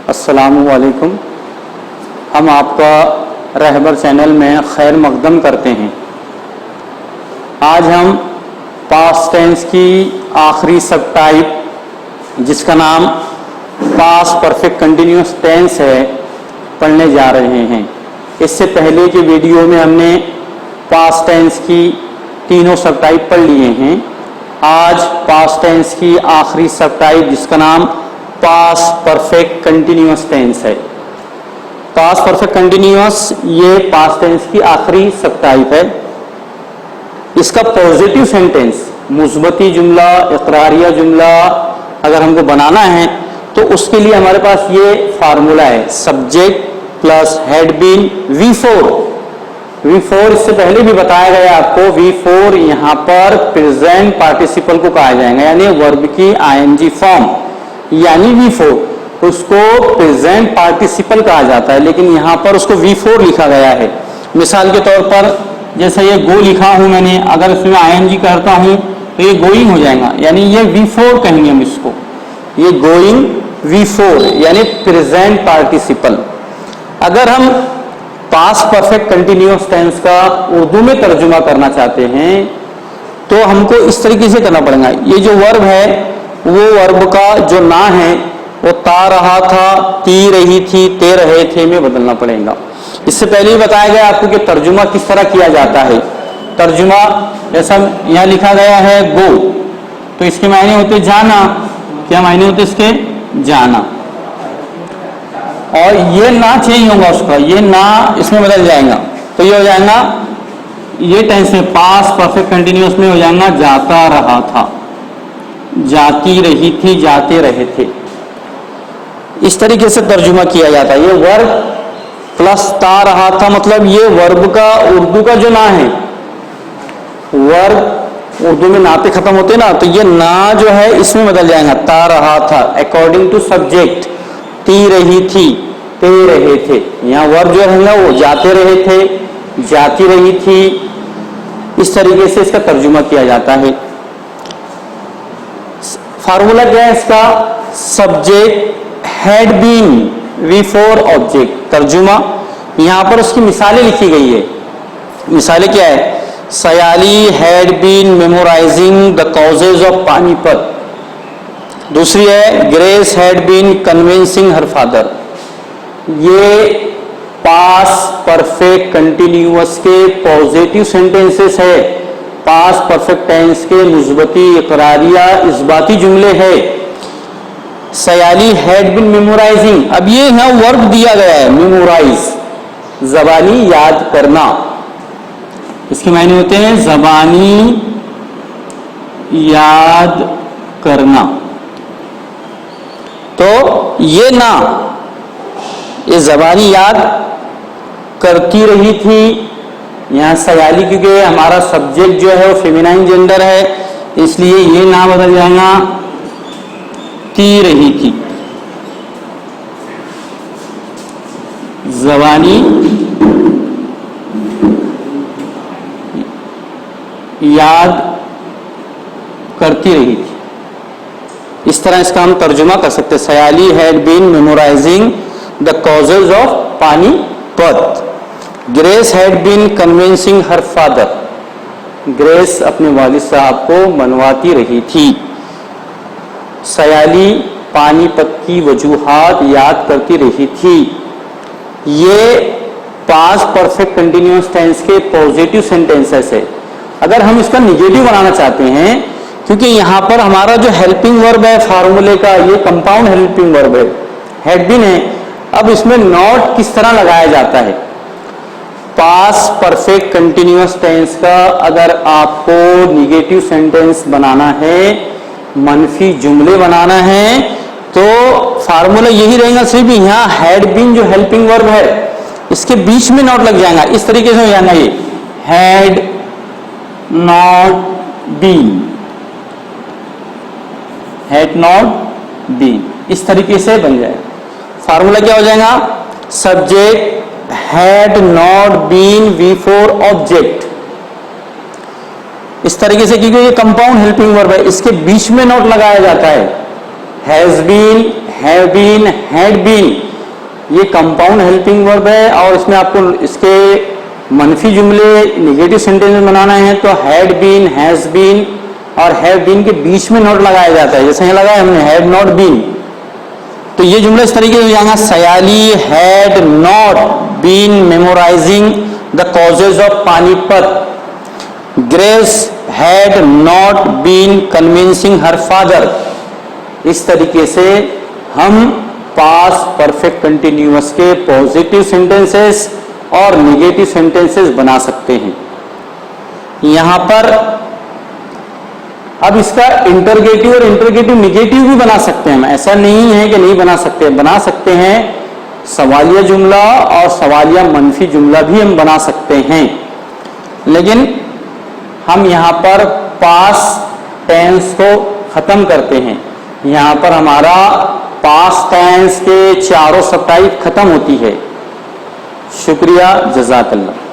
अस्सलामुअलैकुम। हम आपका रहबर चैनल में खैर मकदम करते हैं। आज हम पास्ट टेंस की आखिरी सब टाइप जिसका नाम पास्ट परफेक्ट कंटिन्यूअस टेंस है पढ़ने जा रहे हैं। इससे पहले के वीडियो में हमने पास्ट टेंस की तीनों सब टाइप पढ़ लिए हैं। आज पास्ट टेंस की आखिरी सब टाइप जिसका नाम पास्ट परफेक्ट कंटिन्यूअस टेंस है। पास्ट परफेक्ट कंटिन्यूअस ये पास्ट टेंस की आखिरी सब टाइप है। इसका पॉजिटिव सेंटेंस, मुस्बती जुमला, इकरारिया जुमला अगर हमको बनाना है तो उसके लिए हमारे पास ये फार्मूला है, subject plus had been V4। इससे पहले भी बताया गया आपको। V4 यहां पर प्रेजेंट पार्टिसिपल को कहा जाएगा, यानी वर्ब की ING फॉर्म, यानी V4 उसको प्रेजेंट पार्टिसिपल कहा जाता है, लेकिन यहां पर उसको V4 लिखा गया है। मिसाल के तौर पर जैसे ये गो लिखा हूं मैंने, अगर इसमें ING करता हूं तो ये गोइंग हो जाएगा, यानी ये V4 कहेंगे हम इसको, ये गोइंग V4 यानी प्रेजेंट पार्टिसिपल। अगर हम पास्ट परफेक्ट कंटिन्यूअस टेंस का उर्दू में तर्जुमा करना चाहते हैं तो हमको इस तरीके से करना पड़ेगा। ये जो वर्ब है वो वर्ब का जो ना है वो ता रहा था, ती रही थी, ते रहे थे में बदलना पड़ेगा। इससे पहले ही बताया गया आपको कि तर्जुमा किस तरह किया जाता है। तर्जुमा जैसा यहाँ लिखा गया है गो, तो इसके मायने होते जाना। क्या मायने होते इसके? जाना। और ये ना चेंज होगा उसका, ये ना इसमें बदल जाएगा, तो ये हो जाएगा, ये टेंस में पास्ट परफेक्ट कंटिन्यूअस में हो जाएगा जाता रहा था, जाती रही थी, जाते रहे थे। इस तरीके से तर्जुमा किया जाता है। ये वर्ब प्लस ता रहा था, मतलब ये वर्ब का उर्दू का जो ना है, वर्ब उर्दू में ना पे खत्म होते ना, तो ये ना जो है इसमें बदल जाएगा, ता रहा था अकॉर्डिंग टू सब्जेक्ट, ती रही थी, ते रहे थे। यहाँ वर्ब जो रहेगा वो जाते रहे थे, जाती रही थी। इस तरीके से इसका तर्जुमा किया जाता है। फार्मूला क्या है इसका? Subject had been V4 object. तर्जुमा यहां पर उसकी मिसालें लिखी गई है। मिसालें क्या है? Sayali had been memorising the causes of Panipat. दूसरी है Grace had been convincing her father. ये पास्ट परफेक्ट कंटिन्यूअस के पॉजिटिव सेंटेंसेस है। पास्ट परफेक्ट टेंस के मुस्बती, इकरारिया, इस्बाती जुमले है। सयाली हैड बीन मेमोराइजिंग, अब ये यहां वर्ब दिया गया है मेमोराइज, जबानी याद करना। इसके मायने होते हैं जबानी याद करना। तो ये ना, ये जबानी याद करती रही थी। यहां सयाली क्योंकि हमारा सब्जेक्ट जो है वो फेमिनाइन जेंडर है, इसलिए ये ना बदल जाएगा, ती रही थी। जबानी याद करती रही थी। इस तरह इसका हम तर्जुमा कर सकते हैं। Sayali had been memorising the causes of Panipat. Grace had been convincing her father. Grace अपने वालिद साहब को मनवाती रही थी। सयाली पानीपत की वजूहात याद करती रही थी। ये पास्ट परफेक्ट कंटिन्यूअस टेंस के पॉजिटिव सेंटेंसेस है। अगर हम इसका निगेटिव बनाना चाहते हैं, क्योंकि यहां पर हमारा जो हेल्पिंग वर्ब है फार्मूले का, ये कंपाउंड हेल्पिंग वर्ब है, हैड बीन है। अब इसमें नॉट किस तरह लगाया जाता है? पास्ट परफेक्ट कंटिन्यूअस टेंस का अगर आपको निगेटिव सेंटेंस बनाना है, मनफी जुमले बनाना है, तो फार्मूला यही रहेगा। सिर्फ यहां हैड बीन जो हेल्पिंग वर्ब है इसके बीच में नॉट लग जाएगा। इस तरीके से हो जाएगा, ये had not been, had not been, इस तरीके से बन जाएगा। फार्मूला क्या हो जाएगा? Subject had not been V4 object. इस तरीके से, क्योंकि ये कंपाउंड हेल्पिंग वर्ब है, इसके बीच में नॉट लगाया जाता है। Has been, have been, had been, ये कंपाउंड हेल्पिंग वर्ब है और इसमें आपको इसके मनफी जुमले निगेटिव सेंटेंस बनाना है तो हैड बीन, हैज बीन और हैव बीन के बीच में नॉट लगाया जाता है, जैसे यहाँ लगाया हमने हैव नॉट बीन। तो ये जुमला इस तरीके से हो जाएगा, Sayali had not been memorising the causes of Panipat, Grace had not been convincing her father. इस तरीके से हम पास्ट परफेक्ट कंटिन्यूअस के पॉजिटिव सेंटेंसेस और नेगेटिव सेंटेंसेस बना सकते हैं। यहां पर अब इसका इंटरगेटिव और इंटरगेटिव नेगेटिव भी बना सकते हैं हम, ऐसा नहीं है कि नहीं बना सकते हैं। सवालिया जुमला और सवालिया मनफी जुमला भी हम बना सकते हैं, लेकिन हम यहां पर पास्ट टेंस को खत्म करते हैं। यहां पर हमारा पास्ट टेंस के चारों सब टाइप खत्म होती है। शुक्रिया, जज़ाकल्लाह।